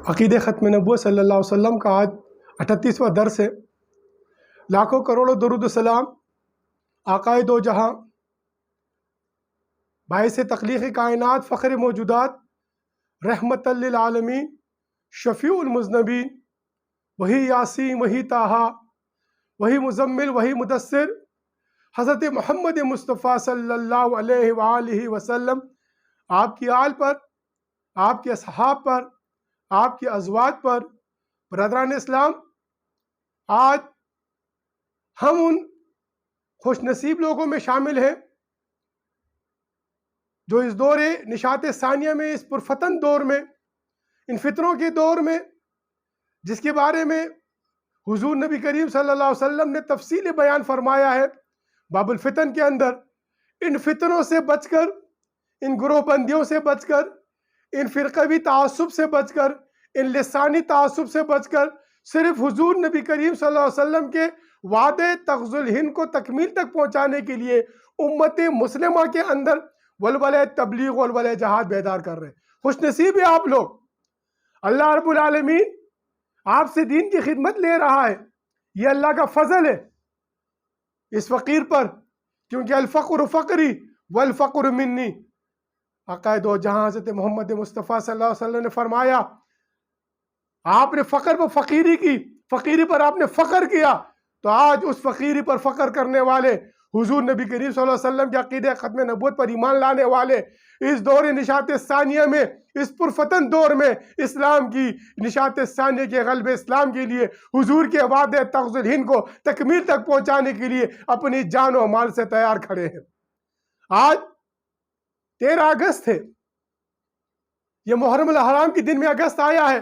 عقید ختم نبوت صلی اللہ علیہ وسلم کا آج 38واں درس ہے۔ لاکھوں کروڑوں درود و سلام آقائے دو جہاں، باعث تخلیق کائنات، فخر موجودات، رحمت للعالمین، شفیع المذنبین، وہی یاسین، وہی طٰہٰ، وہی مزمل، وہی مدثر، حضرت محمد مصطفیٰ صلی اللہ علیہ وآلہ وسلم، آپ کی آل پر، آپ کے اصحاب پر، آپ کے ازواج پر۔ برادران اسلام، آج ہم ان خوش نصیب لوگوں میں شامل ہیں جو اس دور نشاط ثانیہ میں، اس پرفتن دور میں، ان فتنوں کے دور میں، جس کے بارے میں حضور نبی کریم صلی اللہ علیہ وسلم نے تفصیل بیان فرمایا ہے باب الفتن کے اندر، ان فتنوں سے بچ کر، ان گروہ بندیوں سے بچ کر، ان فرقوی تعصب سے بچ کر، ان لسانی تعصب سے بچ کر، صرف حضور نبی کریم صلی اللہ علیہ وسلم کے وعدے تغز الہند کو تکمیل تک پہنچانے کے لیے امت مسلمہ کے اندر ولولہ تبلیغ ولولہ جہاد بیدار کر رہے ہیں۔ خوش نصیب ہے آپ لوگ، اللہ رب العالمین آپ سے دین کی خدمت لے رہا ہے، یہ اللہ کا فضل ہے اس فقیر پر، کیونکہ الفقر فقری والفقر منی۔ عقائد و جہاں حضرت محمد مصطفیٰ صلی اللہ علیہ وسلم نے فرمایا، آپ نے فقر پر فقیری کی، فقیری پر آپ نے فقر کیا، تو آج اس فقیری پر فقر کرنے والے، حضور نبی کریم صلی اللہ علیہ وسلم کے عقیدہ ختم نبوت پر ایمان لانے والے، اس دور نشاط ثانیہ میں، اس پرفتن دور میں، اسلام کی نشاط ثانیہ کے غلبِ اسلام کے لیے، حضور کے وعدے تغز الہند کو تکمیل تک پہنچانے کے لیے اپنی جان و مال سے تیار کھڑے ہیں۔ آج 13 اگست ہے، یہ محرم الحرام کے دن میں اگست آیا ہے۔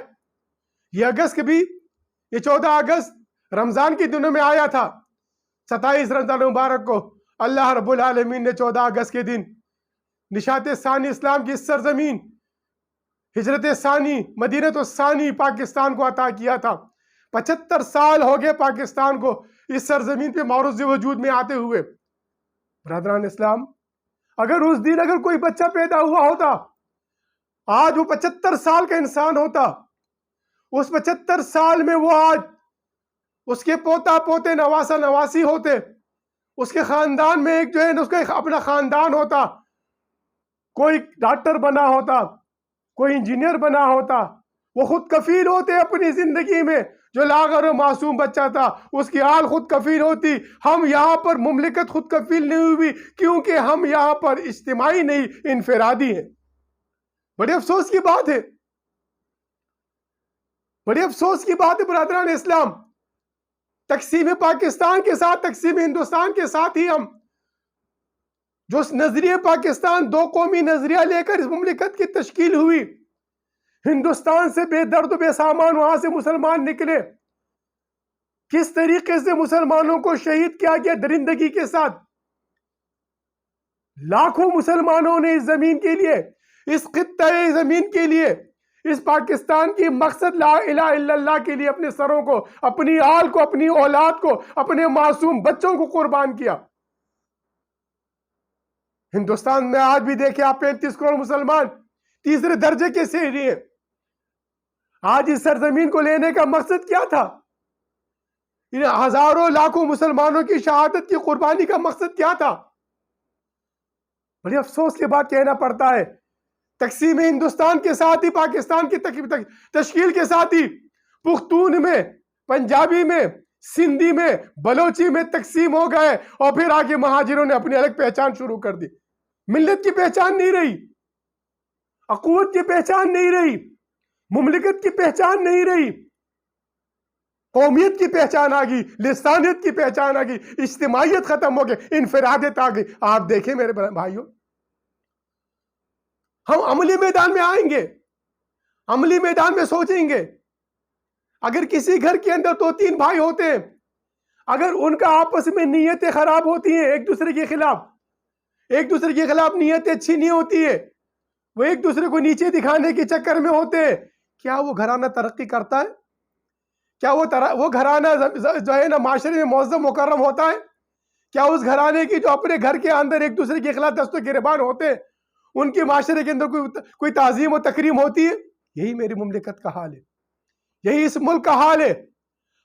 یہ اگست کے بھی، یہ 14 اگست رمضان کے دنوں میں آیا تھا۔ 27 رمضان مبارک کو اللہ رب العالمین نے 14 اگست کے دن نشاط ثانی اسلام کی اس سرزمین، ہجرت ثانی، مدینہ ثانی پاکستان کو عطا کیا تھا۔ 75 سال ہو گئے پاکستان کو اس سرزمین پہ معروض وجود میں آتے ہوئے۔ برادران اسلام، اگر اس دن اگر کوئی بچہ پیدا ہوا ہوتا، آج وہ 75 سال کا انسان ہوتا، اس 75 سال میں وہ آج اس کے پوتا پوتے نواسا نواسی ہوتے، اس کے خاندان میں ایک جو ہے اس کا اپنا خاندان ہوتا، کوئی ڈاکٹر بنا ہوتا، کوئی انجینئر بنا ہوتا، وہ خود کفیل ہوتے اپنی زندگی میں، جو لاغر و معصوم بچہ تھا اس کی آل خود کفیل ہوتی۔ ہم یہاں پر مملکت خود کفیل نہیں ہوئی، کیونکہ ہم یہاں پر اجتماعی نہیں، انفرادی ہیں۔ بڑے افسوس کی بات ہے، بڑے افسوس کی بات ہے برادران اسلام۔ تقسیم پاکستان کے ساتھ، تقسیم ہندوستان کے ساتھ ہی ہم جو نظریہ پاکستان دو قومی نظریہ لے کر اس مملکت کی تشکیل ہوئی، ہندوستان سے بے درد و بے سامان وہاں سے مسلمان نکلے، کس طریقے سے مسلمانوں کو شہید کیا گیا درندگی کے ساتھ۔ لاکھوں مسلمانوں نے اس زمین کے لیے، اس خطۂ زمین کے لیے، اس پاکستان کی مقصد لا الہ الا اللہ کے لیے اپنے سروں کو، اپنی آل کو، اپنی اولاد کو، اپنے معصوم بچوں کو قربان کیا۔ ہندوستان میں آج بھی دیکھیں آپ 35 کروڑ مسلمان تیسرے درجے کے شہری ہیں۔ آج اس سرزمین کو لینے کا مقصد کیا تھا؟ ان ہزاروں لاکھوں مسلمانوں کی شہادت کی قربانی کا مقصد کیا تھا؟ بڑے افسوس کے بعد کہنا پڑتا ہے، تقسیم ہندوستان کے ساتھ ہی، پاکستان کی تشکیل کے ساتھ ہی، پختون میں، پنجابی میں، سندھی میں، بلوچی میں تقسیم ہو گئے، اور پھر آگے مہاجروں نے اپنی الگ پہچان شروع کر دی۔ ملت کی پہچان نہیں رہی، اخوت کی پہچان نہیں رہی، مملکت کی پہچان نہیں رہی، قومیت کی پہچان آ گئی، لسانیت کی پہچان آ گئی، اجتماعیت ختم ہو گئی، انفرادیت آ گئی۔ آپ دیکھیں میرے بھائیوں، ہم عملی میدان میں آئیں گے، عملی میدان میں سوچیں گے۔ اگر کسی گھر کے اندر 2-3 بھائی ہوتے ہیں، اگر ان کا آپس میں نیتیں خراب ہوتی ہیں، ایک دوسرے کے خلاف نیتیں اچھی نہیں ہوتی ہے، وہ ایک دوسرے کو نیچے دکھانے کے چکر میں ہوتے ہیں، کیا وہ گھرانہ ترقی کرتا ہے؟ کیا وہ گھرانہ جو ہے نا معاشرے میں معظم مکرم ہوتا ہے؟ کیا اس گھرانے کی جو اپنے گھر کے اندر ایک دوسرے کے خلاف دست و گریبان ہوتے ہیں، ان کے معاشرے کے اندر کوئی تعظیم و تکریم ہوتی ہے؟ یہی میری مملکت کا حال ہے۔ یہی اس ملک کا حال ہے.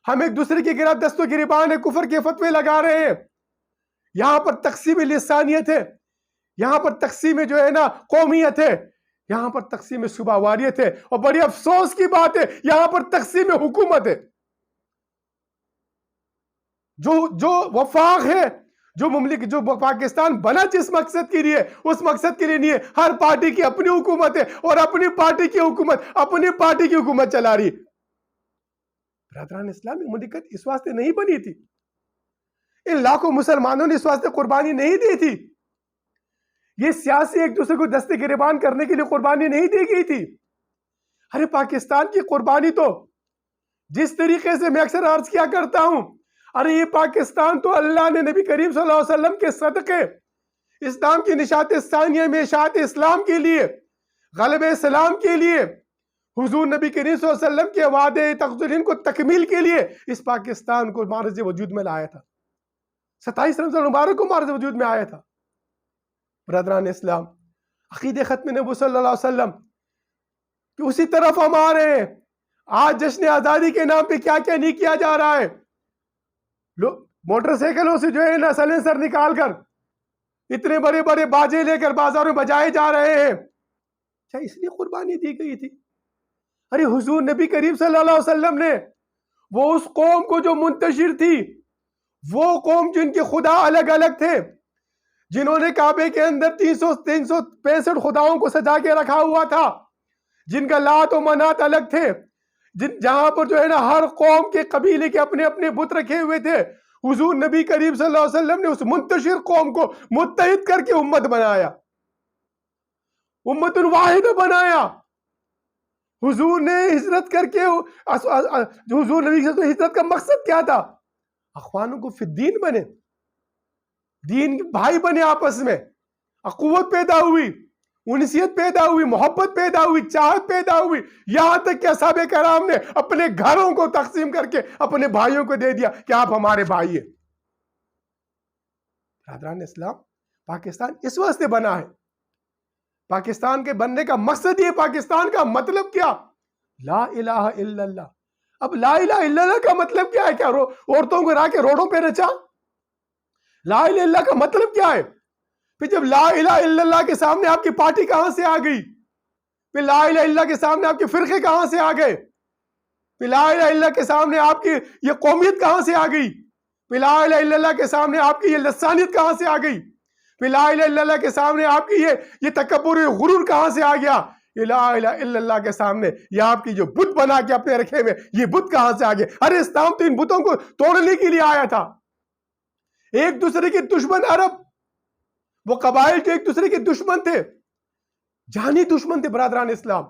ہم ایک دوسرے کے گرا دست و گریبان کفر کے فتوے لگا رہے ہیں. یہاں پر تقسیم لسانیت ہے, یہاں پر تقسیم جو ہے نا قومیت ہے, یہاں پر تقسیم صوبہ واریت ہے, اور بڑی افسوس کی بات ہے یہاں پر تقسیم حکومت ہے. جو وفاق ہے, جو مملک, جو پاکستان بنا جس مقصد کے لیے, اس مقصد کے لیے نہیں ہے. ہر پارٹی کی اپنی حکومت ہے, اور اپنی پارٹی کی حکومت چلا رہی. برادران اسلام مملکت اس واسطے نہیں بنی تھی, ان لاکھوں مسلمانوں نے اس واسطے قربانی نہیں دی تھی. یہ سیاسی ایک دوسرے کو دست گریبان کرنے کے لیے قربانی نہیں دی گئی تھی. ارے پاکستان کی قربانی تو جس طریقے سے میں اکثر عرض کیا کرتا ہوں, ارے یہ پاکستان تو اللہ نے نبی کریم صلی اللہ علیہ وسلم کے صدقے اسلام کی نشاط ثانیہ میں اشاعت اسلام کے لیے, غلبہ اسلام کے لیے, حضور نبی کریم صلی اللہ علیہ وسلم کے وعدے تقدیرین کو تکمیل کے لیے اس پاکستان کو معرض وجود میں لایا تھا. 27 رمضان مبارک کو معرض وجود میں آیا تھا. برادران اسلام, عقید ختم نبوت صلی اللہ علیہ وسلم کہ اسی طرف ہم آ رہے ہیں. آج جشن آزادی کے نام پہ کیا کیا نہیں کیا جا رہا ہے. موٹر سائیکلوں سے جو ہے نا سلنسر نکال کر اتنے بڑے بڑے باجے لے کر بازاروں میں بجائے جا رہے ہیں. کیا اس لیے قربانی دی گئی تھی؟ ارے حضور نبی کریم صلی اللہ علیہ وسلم نے وہ اس قوم کو جو منتشر تھی, وہ قوم جن کے خدا الگ الگ تھے, جنہوں نے کعبے کے اندر 365 خداؤں کو سجا کے رکھا ہوا تھا, جن کا لات و منات الگ تھے, جہاں پر جو ہے نا ہر قوم کے قبیلے کے اپنے اپنے بت رکھے ہوئے تھے. حضور نبی کریم صلی اللہ علیہ وسلم نے اس منتشر قوم کو متحد کر کے امت بنایا, امت واحد بنایا. حضور نے ہجرت کر کے, حضور نبی صلی اللہ علیہ وسلم ہجرت کا مقصد کیا تھا؟ اخوانوں کو فی الدین بنے, دین بھائی بنے, آپس میں اخوت پیدا ہوئی, انسیت پیدا ہوئی, محبت پیدا ہوئی, چاہت پیدا ہوئی, یہاں تک کہ اصحاب کرام نے اپنے گھروں کو تقسیم کر کے اپنے بھائیوں کو دے دیا کہ آپ ہمارے بھائی ہیں. برادران اسلام, پاکستان اس واسطے بنا ہے. پاکستان کے بننے کا مقصد یہ, پاکستان کا مطلب کیا؟ لا الہ الا اللہ. اب لا الہ الا اللہ کا مطلب کیا ہے؟ کیا عورتوں کو را کے روڈوں پہ نچا؟ لا الہ الا اللہ کا مطلب کیا ہے؟ پھر جب لا الہ الا اللہ کے سامنے آپ کی پارٹی کہاں سے آ گئی؟ پھر لا الہ الا اللہ کے سامنے آپ کے فرقے کہاں سے آ گئے؟ پھر لا الہ الا اللہ کے سامنے آپ کی یہ قومیت کہاں سے آ گئی؟ پھر لا الہ الا اللہ کے سامنے آپ کی یہ لسانیت کہاں سے آ گئی؟ پھر لا الہ الا اللہ کے سامنے آپ کی یہ تکبر یہ غرور کہاں سے آ گیا؟ یہ لا الہ الا اللہ کے سامنے یہ آپ کی جو بت بنا کے اپنے رکھے میں یہ بت کہاں سے آ گئے؟ ارے اسلام تو ان بتوں کو توڑنے کے لیے آیا تھا. ایک دوسرے کے دشمن عرب, وہ قبائل جو ایک دوسرے کے دشمن تھے, جانی دشمن تھے برادران اسلام,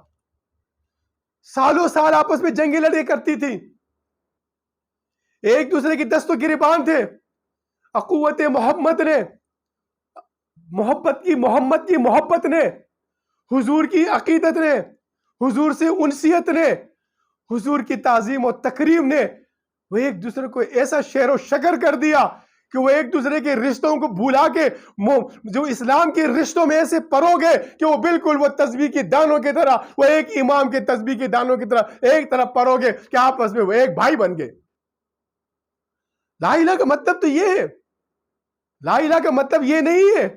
سالوں سال آپس میں جنگیں لڑے کرتی تھی, ایک دوسرے کی دست و گریبان تھے. اخوت محمد نے, محمد کی محبت نے, حضور کی عقیدت نے, حضور سے انسیت نے, حضور کی تعظیم و تکریم نے, وہ ایک دوسرے کو ایسا شعر و شکر کر دیا کہ وہ ایک دوسرے کے رشتوں کو بھولا کے جو اسلام کے رشتوں میں ایسے پرو گئے کہ وہ بالکل وہ تسبیح کے دانوں کی طرح, وہ ایک امام کے تسبیح کے دانوں کی طرح ایک طرف پرو گئے کہ آپس میں وہ ایک بھائی بن گئے. لا الہ کا مطلب تو یہ ہے, لا الہ کا مطلب یہ نہیں ہے.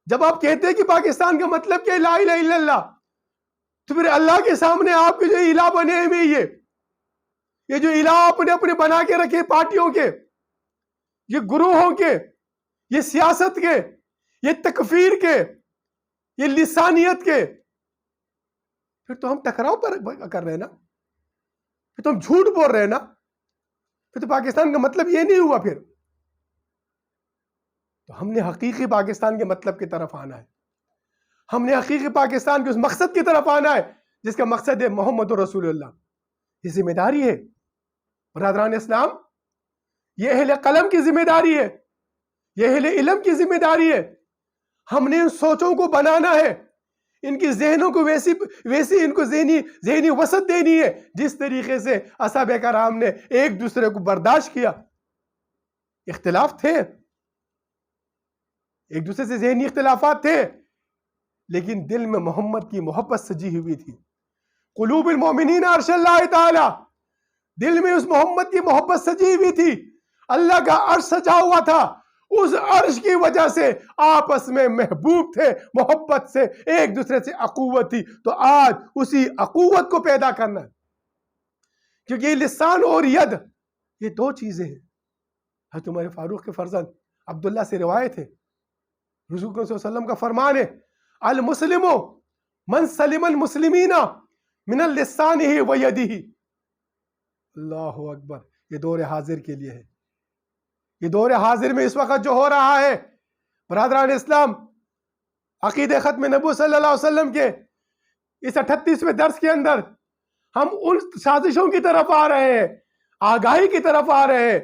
جب آپ کہتے ہیں کہ پاکستان کا مطلب کیا ہے لا الہ الا اللہ, تو پھر اللہ کے سامنے آپ کے جو الہ بنے ہوئے یہ جو الہ آپ نے اپنے بنا کے رکھے پارٹیوں کے, یہ گروہوں کے, یہ سیاست کے, یہ تکفیر کے, یہ لسانیت کے, پھر تو ہم ٹکراؤ پر کر رہے ہیں نا, پھر تو ہم جھوٹ بول رہے ہیں نا, پھر تو پاکستان کا مطلب یہ نہیں ہوا. پھر تو ہم نے حقیقی پاکستان کے مطلب کی طرف آنا ہے, ہم نے حقیقی پاکستان کے اس مقصد کی طرف آنا ہے جس کا مقصد ہے محمد رسول اللہ. یہ ذمہ داری ہے برادران اسلام, یہ اہل قلم کی ذمہ داری ہے, یہ اہل علم کی ذمہ داری ہے. ہم نے ان سوچوں کو بنانا ہے, ان کی ذہنوں کو ویسی ان کو ذہنی وسعت دینی ہے جس طریقے سے اصحاب کرام نے ایک دوسرے کو برداشت کیا. اختلاف تھے, ایک دوسرے سے ذہنی اختلافات تھے, لیکن دل میں محمد کی محبت سجی ہوئی تھی, قلوب المؤمنین عرش اللہ تعالی، دل میں اس محمد کی محبت سجی ہوئی تھی، اللہ کا عرش سجا ہوا تھا، اس عرش کی وجہ سے آپس میں محبوب تھے، محبت سے ایک دوسرے سے اخوت تھی۔ تو آج اسی اخوت کو پیدا کرنا ہے، کیونکہ یہ لسان اور ید یہ دو چیزیں ہیں۔ حضرت عمر فاروق کے فرزند عبداللہ سے روایت ہے، رسول صلی اللہ علیہ وسلم کا فرمان ہے، المسلم من سلم المسلمین من اللسانہ و یدہ۔ اللہ اکبر، یہ دور حاضر کے لیے ہے، یہ دور حاضر میں اس وقت جو ہو رہا ہے۔ برادران اسلام، عقید ختم نبوت صلی اللہ علیہ وسلم کے اس 38ویں درس کے اندر ہم ان سازشوں کی طرف آ رہے ہیں، آگاہی کی طرف آ رہے ہیں،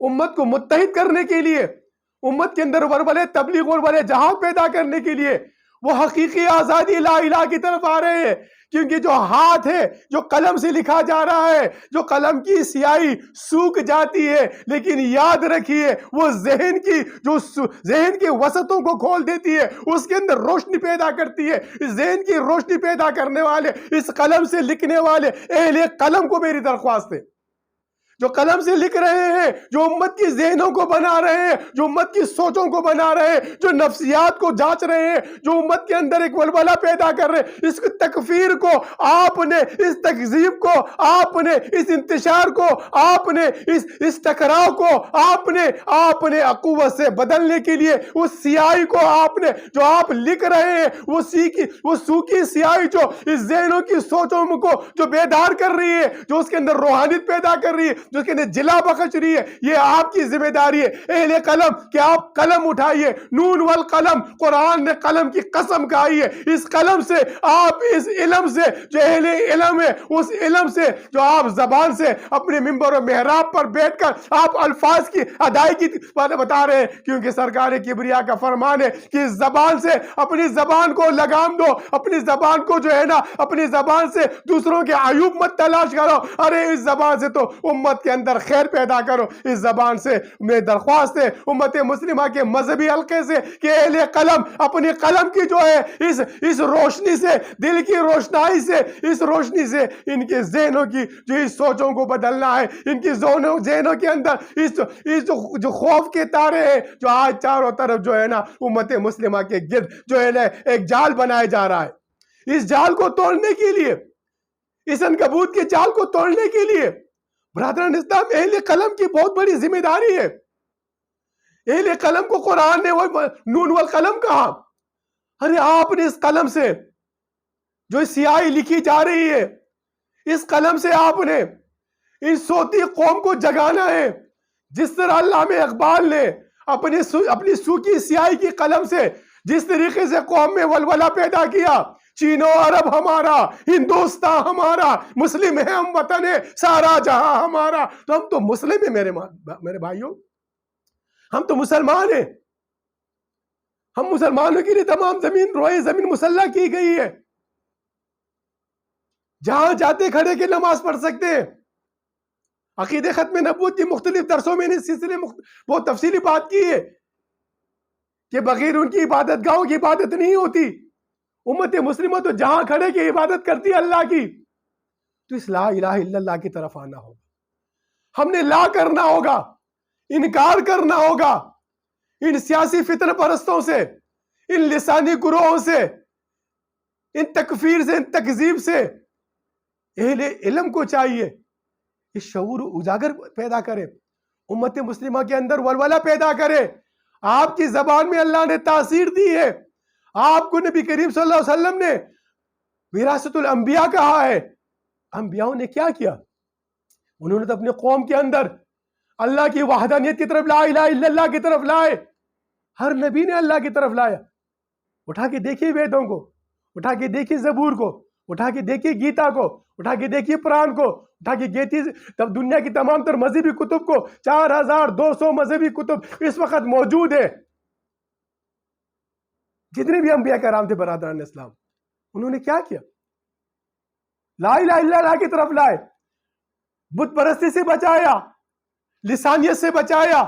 امت کو متحد کرنے کے لیے، امت کے اندر ورولے تبلیغ اور ورولے جہاد پیدا کرنے کے لیے، وہ حقیقی آزادی لا الہ کی طرف آ رہے ہیں۔ کیونکہ جو ہاتھ ہے، جو قلم سے لکھا جا رہا ہے، جو قلم کی سیاہی سوکھ جاتی ہے، لیکن یاد رکھیے وہ ذہن کی وسطوں کو کھول دیتی ہے، اس کے اندر روشنی پیدا کرتی ہے۔ اس ذہن کی روشنی پیدا کرنے والے، اس قلم سے لکھنے والے اہل قلم کو میری درخواست ہے، جو قلم سے لکھ رہے ہیں، جو امت کی ذہنوں کو بنا رہے ہیں، جو امت کی سوچوں کو بنا رہے ہیں، جو نفسیات کو جانچ رہے ہیں، جو امت کے اندر ایک ولولہ پیدا کر رہے ہیں، اس تکفیر کو آپ نے، اس تکذیب کو آپ نے، اس انتشار کو آپ نے، اس ٹکراؤ کو آپ نے اخوت سے بدلنے کے لیے اس سیاہی کو آپ نے، جو آپ لکھ رہے ہیں، وہ سوکھی سیاہی جو اس ذہنوں کی سوچوں کو جو بیدار کر رہی ہے، جو اس کے اندر روحانیت پیدا کر رہی ہے، جو کہ جلا بخش رہی ہے، یہ آپ کی ذمہ داری ہے اہل قلم کہ آپ قلم اٹھائیے۔ نون والقلم، قرآن نے قلم کی قسم کھائی ہے، اس قلم سے آپ، اس علم سے جو اہل علم ہے، اس علم سے جو آپ زبان سے اپنے منبر و محراب پر بیٹھ کر آپ الفاظ کی ادائیگی بتا رہے ہیں، کیونکہ سرکار کبریا کا فرمان ہے کہ اس زبان سے، اپنی زبان کو لگام دو، اپنی زبان کو جو ہے نا، اپنی زبان سے دوسروں کے عیوب مت تلاش کرو، ارے اس زبان سے تو امت کے اندر خیر پیدا کرو۔ اس زبان سے میں درخواست ہے امت مسلمہ کے مذہبی حلقے سے کہ اہل قلم اپنی قلم کی جو ہے اس روشنی سے، دل کی روشنائی سے، اس روشنی سے ان کے ذہنوں کی جو اس سوچوں کو بدلنا ہے، ان کی ذہنوں کے اندر اس جو خوف کے تارے ہیں جو آج چاروں طرف جو ہے نا امت مسلمہ کے گرد جو ہے نا ایک جال بنایا جا رہا ہے، اس جال کو توڑنے کے لیے، اس عنکبوت کے جال کو توڑنے کے لیے برادران اسلام اہل قلم کی بہت بڑی ذمہ داری ہے۔ اہل قلم کو قرآن نے نون والقلم کہا۔ ارے آپ نے اس قلم سے جو سیاہی لکھی جا رہی ہے، اس قلم سے آپ نے ان سوتی قوم کو جگانا ہے، جس طرح علامہ اقبال نے اپنی سوکھی سیاہی کی قلم سے جس طریقے سے قوم میں ولولہ پیدا کیا، چین و عرب ہمارا، ہندوستان ہمارا، مسلم ہے ہم، وطن ہے سارا جہاں ہمارا۔ تو ہم تو مسلم ہیں میرے بھائیوں، ہم تو مسلمان ہیں، ہم مسلمانوں کے لیے تمام روئے زمین مسلح کی گئی ہے، جہاں جاتے کھڑے کے نماز پڑھ سکتے ہیں۔ عقید ختم نبوت کی مختلف درسوں میں نے اس سلسلے میں بہت تفصیلی بات کی ہے کہ بغیر ان کی عبادت گاہوں کی عبادت نہیں ہوتی۔ امت مسلمہ تو جہاں کھڑے کی عبادت کرتی ہے اللہ کی، تو اس لا الہ الا اللہ کی طرف آنا ہوگا، ہم نے لا کرنا ہوگا، انکار کرنا ہوگا ان سیاسی فتنہ پرستوں سے، ان لسانی گروہوں سے، ان تکفیر سے، ان تکذیب سے۔ اہل علم کو چاہیے اس شعور اجاگر پیدا کرے، امت مسلمہ کے اندر ولولہ پیدا کرے۔ آپ کی زبان میں اللہ نے تاثیر دی ہے، آپ کو نبی کریم صلی اللہ علیہ وسلم نے وراثت الانبیاء کہا ہے۔ انبیاءوں نے کیا کیا؟ انہوں نے تو اپنے قوم کے اندر اللہ کی وحدانیت کی طرف، لا الہ الا اللہ کی طرف لائے۔ ہر نبی نے اللہ کی طرف لایا۔ اٹھا کے دیکھیے ویدوں کو، اٹھا کے دیکھیے زبور کو، اٹھا کے دیکھیے گیتا کو، اٹھا کے دیکھیے قرآن کو، اٹھا کے دیکھیے دنیا کی تمام تر مذہبی کتب کو۔ 4200 مذہبی کتب اس وقت موجود ہے۔ جتنے بھی انبیاء کرام تھے برادران اسلام، انہوں نے کیا کیا؟ لا الہ الا اللہ کی طرف لائے، بت پرستی سے بچایا، لسانیت سے بچایا،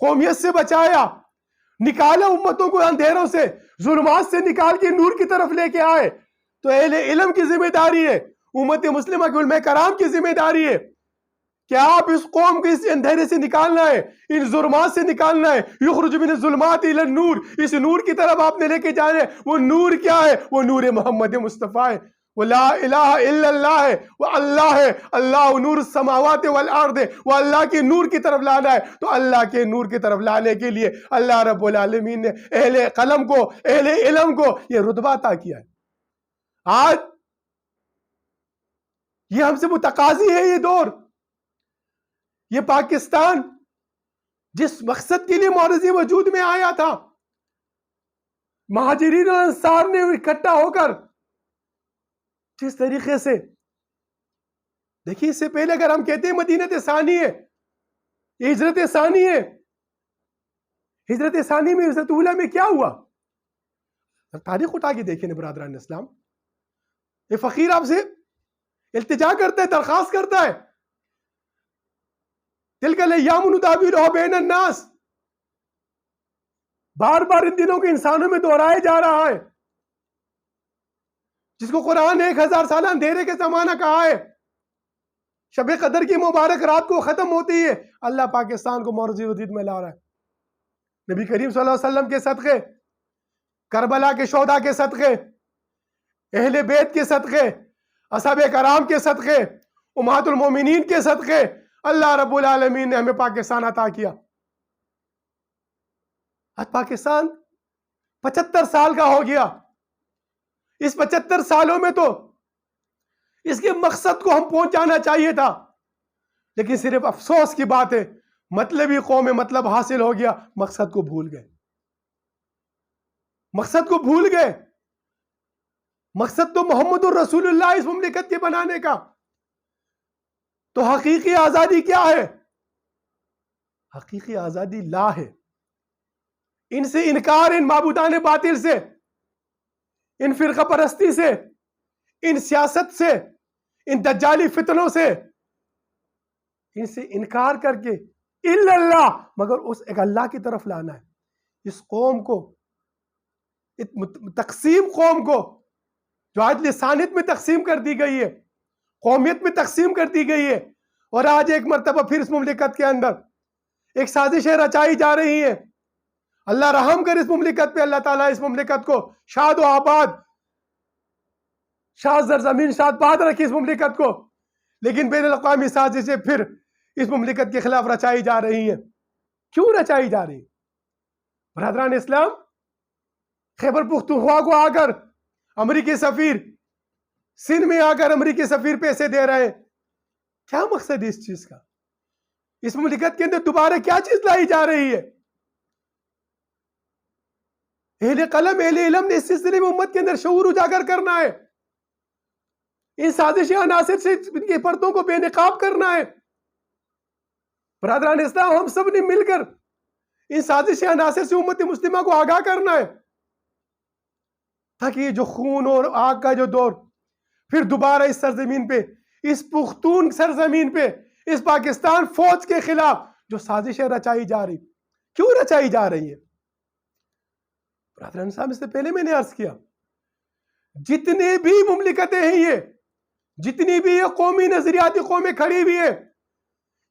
قومیت سے بچایا، نکالا امتوں کو اندھیروں سے، ظلمات سے نکال کے نور کی طرف لے کے آئے۔ تو اہل علم کی ذمہ داری ہے امت مسلمہ کے علماء کرام کی ذمہ داری ہے کہ آپ اس قوم کو اس اندھیرے سے نکالنا ہے، ان ظلمات سے نکالنا ہے. یخرج من الظلمات الی النور، اس نور کی طرف آپ نے لے کے جانا ہے. وہ نور کیا ہے؟ وہ نور محمد مصطفیٰ ہے، وہ لا الہ الا اللہ ہے، وہ اللہ ہے. اللہ نور السماوات والارض، وہ اللہ کے نور کی طرف لانا ہے. تو اللہ کے نور کی طرف لانے کے لیے اللہ رب العالمین نے اہل قلم کو، اہل علم کو یہ رتبہ عطا کیا ہے. آج یہ ہم سے متقاضی ہے. یہ دور، یہ پاکستان جس مقصد کے لیے معرضی وجود میں آیا تھا، مہاجرین اور انصار نے اکٹھا ہو کر جس طریقے سے، دیکھیے اس سے پہلے اگر ہم کہتے ہیں مدینہ ثانی ہے، یہ ہجرت ثانی ہے، ہجرت ثانی میں ہجرت اولیٰ میں کیا ہوا؟ تاریخ اٹھا کے دیکھیں برادران اسلام. یہ فقیر آپ سے التجا کرتا ہے، درخواست کرتا ہے، تلک الایام نداولها بین الناس، بار بار ان دنوں کے انسانوں میں دہرایا جا رہا ہے، جس کو قرآن 1000 سالہ اندھیرے کے زمانہ کہا ہے. شب قدر کی مبارک رات کو ختم ہوتی ہے، اللہ پاکستان کو معرض وجود میں لا رہا ہے. نبی کریم صلی اللہ علیہ وسلم کے صدقے، کربلا کے شہداء کے صدقے، اہل بیت کے صدقے، اصحاب کرام کے صدقے، امہات المومنین کے صدقے، اللہ رب العالمین نے ہمیں پاکستان عطا کیا. آج پاکستان 75 سال کا ہو گیا. اس 75 سالوں میں تو اس کے مقصد کو ہم پہنچانا چاہیے تھا، لیکن صرف افسوس کی بات ہے مطلبی قوم میں مطلب حاصل ہو گیا، مقصد کو بھول گئے. مقصد کو بھول گئے. مقصد تو محمد الرسول اللہ اس مملکت کے بنانے کا. تو حقیقی آزادی کیا ہے؟ حقیقی آزادی لا ہے. ان سے انکار، ان معبودان باطل سے، ان فرقہ پرستی سے، ان سیاست سے، ان دجالی فتنوں سے، ان سے انکار کر کے الا اللہ، مگر اس ایک اللہ کی طرف لانا ہے. اس قوم کو، تقسیم قوم کو جو آج لسانیت میں تقسیم کر دی گئی ہے، قومیت میں تقسیم کر دی گئی ہے، اور آج ایک مرتبہ پھر اس مملکت کے اندر ایک سازشیں رچائی جا رہی ہیں. اللہ رحم کر اس مملکت پہ، اللہ تعالیٰ اس مملکت کو شاد و آباد، شاد زرزمین، شاد باد رکھے اس مملکت کو. لیکن بین الاقوامی سازشیں پھر اس مملکت کے خلاف رچائی جا رہی ہیں. کیوں رچائی جا رہی ہیں؟ برادران اسلام، خیبر پختونخوا کو آ کر امریکی سفیر، سندھ میں آ کر امریکی سفیر پیسے دے رہے ہیں. کیا مقصد ہے اس چیز کا؟ اس مملکت کے اندر دوبارہ کیا چیز لائی جا رہی ہے؟ اہل قلم، اہل علم نے اس سلسلے میں امت کے اندر شعور اجاگر کرنا ہے. ان سازشی عناصر سے ان کے پردوں کو بے نقاب کرنا ہے. برادران اسلام، ہم سب نے مل کر ان سازشی عناصر سے امت مسلمہ کو آگاہ کرنا ہے، تاکہ یہ جو خون اور آگ کا جو دور پھر دوبارہ اس سرزمین پہ، اس پختون سرزمین پہ، اس پاکستان فوج کے خلاف جو سازشیں رچائی جا رہی، کیوں رچائی جا رہی ہے؟ برادران صاحب، اس سے پہلے میں نے عرض کیا، جتنے بھی مملکتیں ہیں، یہ جتنی بھی یہ قومی نظریاتی قومیں کھڑی ہوئی ہیں،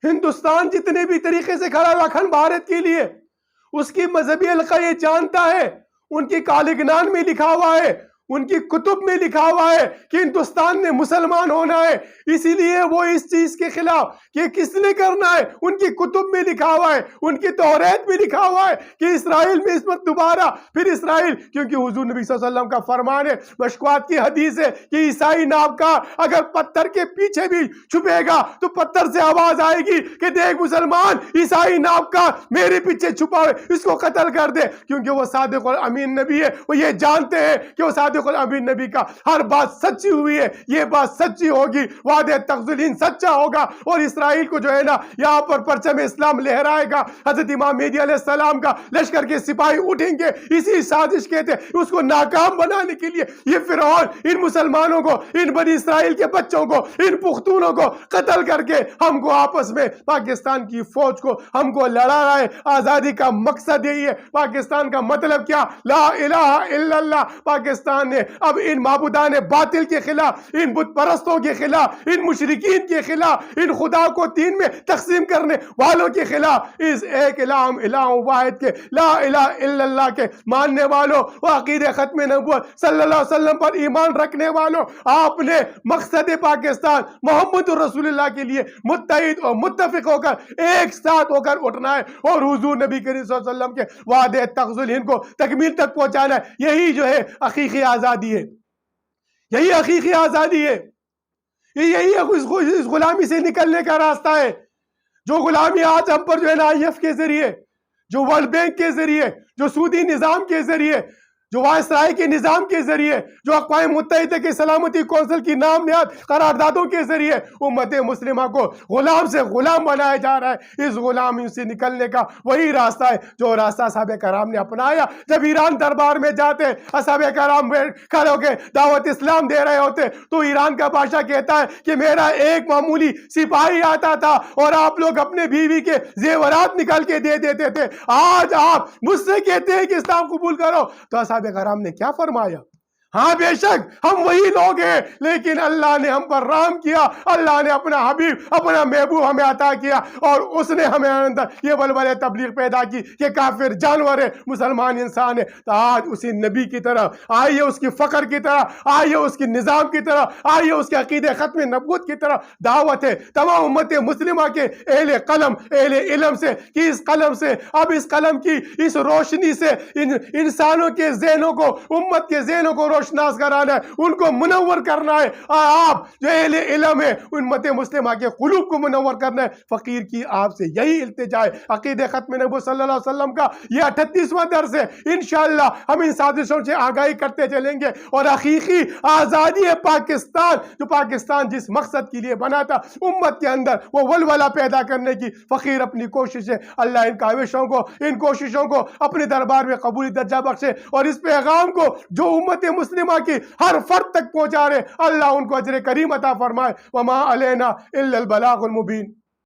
ہندوستان جتنے بھی طریقے سے کھڑا ہوا اکھنڈ بھارت کے لیے، اس کی مذہبی حلقہ یہ جانتا ہے، ان کی کالگنان میں لکھا ہوا ہے، ان کی کتب میں لکھا ہوا ہے کہ ہندوستان نے مسلمان ہونا ہے. اسی لیے وہ اس چیز کے خلاف کہ کس نے کرنا ہے، ان کی کتب میں لکھا ہوا ہے، ان کی توریت میں لکھا ہوا ہے کہ اسرائیل میں اس وقت دوبارہ پھر اسرائیل، کیونکہ حضور نبی صلی اللہ علیہ وسلم کا فرمان ہے، مشکوات کی حدیث ہے کہ عیسائی نابکار اگر پتھر کے پیچھے بھی چھپے گا تو پتھر سے آواز آئے گی کہ دیکھ مسلمان، عیسائی نابکار میرے پیچھے چھپا ہے، اس کو قتل کر دے. کیونکہ وہ صادق اور امین نبی ہے، وہ یہ جانتے ہیں کہ وہ صادق الامین نبی کا ہر بات سچی ہوئی ہے، یہ بات سچی ہوگی، وعدہ تغزلین سچا ہوگا، اور اسرائیل کو جو ہے نا یہاں پر پرچم اسلام لہرائے گا. حضرت امام مہدی علیہ السلام کا لشکر کے سپاہی اٹھیں گے، اسی سازش کے تھے، اس کو ناکام بنانے کے لیے یہ فرعون ان مسلمانوں کو، ان بنی اسرائیل کے بچوں کو، ان پختونوں کو قتل کر کے ہم کو آپس میں، پاکستان کی فوج کو ہم کو لڑا رہا ہے. آزادی کا مقصد یہی ہے. پاکستان کا مطلب کیا؟ لا الہ الا اللہ. پاکستان پاکستان نے اب ان معبودان باطل کے خلاف، ان بت پرستوں کے خلاف، ان مشرکین کے خلاف، ان خدا کو تین میں تقسیم کرنے والوں کے خلاف، اس ایک الہ واحد کے لا الہ الا اللہ کے ماننے والوں و عقیدہ ختم نبوت صلی اللہ علیہ وسلم پر ایمان رکھنے والوں، آپ نے مقصد پاکستان محمد رسول اللہ کے لیے متحد اور متفق ہو کر ایک ساتھ ہو کر اٹھنا ہے اور حضور نبی کریم صلی اللہ علیہ وسلم کے وعدے تغزل ہند کو تکمیل تک پہنچانا ہے۔ یہی جو ہے حقیقی آزادی ہے، یہی حقیقی آزادی ہے، یہی اس غلامی سے نکلنے کا راستہ ہے۔ جو غلامی آج ہم پر جو ہے نا آئی ایف کے ذریعے، جو ورلڈ بینک کے ذریعے، جو سودی نظام کے ذریعے، جو وائسرائے کے نظام کے ذریعے، جو اقوام متحدہ کے سلامتی کونسل کی نام نہاد قراردادوں کے ذریعے امت مسلمہ کو غلام سے غلام بنایا جا رہا ہے، اس غلامی سے نکلنے کا وہی راستہ ہے جو راستہ صحابہ کرام نے اپنایا۔ جب ایران دربار میں جاتے، صحابہ کرام کھڑے ہو کے دعوت اسلام دے رہے ہوتے تو ایران کا بادشاہ کہتا ہے کہ میرا ایک معمولی سپاہی آتا تھا اور آپ لوگ اپنے بیوی کے زیورات نکال کے دے دیتے تھے، آج آپ مجھ سے کہتے ہیں کہ اسلام قبول کرو۔ تو صحابہ کرام نے کیا فرمایا؟ ہاں بے شک ہم وہی لوگ ہیں، لیکن اللہ نے ہم پر رحم کیا، اللہ نے اپنا حبیب، اپنا محبوب ہمیں عطا کیا، اور اس نے ہمیں اندر یہ بلبل تبلیغ پیدا کی کہ کافر جانور ہے، مسلمان انسان ہے۔ تو آج اسی نبی کی طرح آئیے، اس کی فخر کی طرح آئیے، اس کی نظام کی طرح آئیے، اس کے عقیدہ ختم نبوت کی طرح دعوت ہے تمام امت مسلمہ کے اہل قلم، اہل علم سے کہ اس قلم سے، اب اس قلم کی اس روشنی سے انسانوں کے ذہنوں کو، امت کے ذہنوں کو روشناس کرانا ہے، ان کو منور کرنا ہے۔ آپ جو اہل علم ہے امت مسلمہ کے قلوب کو منور کرنا ہے۔ فقیر کی آپ سے یہی التجا ہے۔ عقیدہ ختم نبوت صلی اللہ علیہ وسلم کا یہ 38واں درس ہے۔ انشاءاللہ ہم ان سازشوں سے آگاہی کرتے چلیں گے، اور حقیقی آزادی پاکستان، جو پاکستان جس مقصد کے لیے بنا تھا، امت کے اندر وہ ولولہ پیدا کرنے کی فقیر اپنی کوشش ہے۔ اللہ ان کاوشوں کو، ان کوششوں کو اپنے دربار میں قبولی درجہ بخشے، اور اس پیغام کو جو امت مسلمہ کی ہر فرد تک پہنچا رہے، اللہ ان کو اجر کریم عطا فرمائے۔ وما علینا الا البلاغ المبین۔